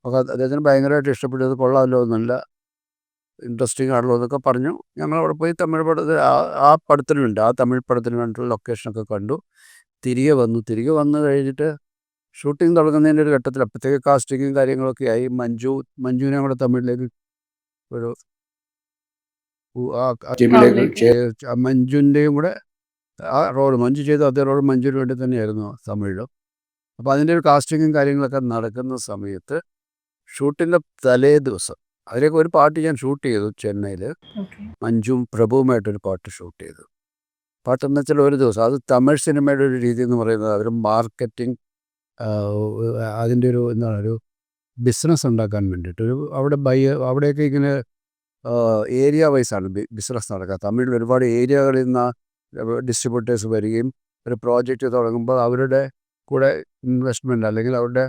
അപ്പോൾ അദ്ദേഹത്തിന് ഭയങ്കരമായിട്ട് ഇഷ്ടപ്പെട്ടത്. കൊള്ളാമല്ലോ, നല്ല ഇൻട്രസ്റ്റിംഗ് ആണല്ലോ എന്നൊക്കെ പറഞ്ഞു. ഞങ്ങളവിടെ പോയി തമിഴ് പടത്തിൽ ആ പടത്തിന് വേണ്ടി, ആ തമിഴ് പടത്തിന് വേണ്ടിയിട്ടുള്ള ലൊക്കേഷനൊക്കെ കണ്ടു. തിരികെ വന്നു കഴിഞ്ഞിട്ട് ഷൂട്ടിംഗ് തുടങ്ങുന്നതിൻ്റെ ഒരു ഘട്ടത്തിൽ അപ്പോഴത്തേക്ക് കാസ്റ്റിങ്ങും കാര്യങ്ങളൊക്കെ ആയി. മഞ്ജുവിനെ കൂടെ തമിഴിലേക്ക് ഒരു ടീമിലേക്ക് മഞ്ജുവിൻ്റെയും കൂടെ ആ റോൾ മഞ്ജു ചെയ്ത അതേ റോൾ മഞ്ജുവിന് വേണ്ടി തന്നെയായിരുന്നു തമിഴിലും. അപ്പോൾ അതിൻ്റെ ഒരു കാസ്റ്റിങ്ങും കാര്യങ്ങളൊക്കെ നടക്കുന്ന സമയത്ത് ഷൂട്ടിൻ്റെ തലേ ദിവസം അതിലേക്ക് ഒരു പാട്ട് ഞാൻ ഷൂട്ട് ചെയ്തു ചെന്നൈയിൽ. മഞ്ജുവും പ്രഭുവുമായിട്ടൊരു പാട്ട് ഷൂട്ട് ചെയ്തു. പാട്ടെന്ന് വെച്ചാൽ ഒരു ദിവസം, അത് തമിഴ് സിനിമയുടെ ഒരു രീതി എന്ന് പറയുന്നത് അവർ മാർക്കറ്റിംഗ്, അതിൻ്റെ ഒരു എന്താണ്, ഒരു ബിസിനസ് ഉണ്ടാക്കാൻ വേണ്ടിയിട്ട് അവിടെയൊക്കെ ഇങ്ങനെ ഏരിയ വൈസാണ് ബിസിനസ് നടക്കുക. തമിഴിൽ ഒരുപാട് ഏരിയകളിൽ നിന്ന് ഡിസ്ട്രിബ്യൂട്ടേഴ്സ് വരികയും ഒരു പ്രോജക്റ്റ് തുടങ്ങുമ്പോൾ അവരുടെ കൂടെ ഇൻവെസ്റ്റ്മെൻറ്റ് അല്ലെങ്കിൽ അവരുടെ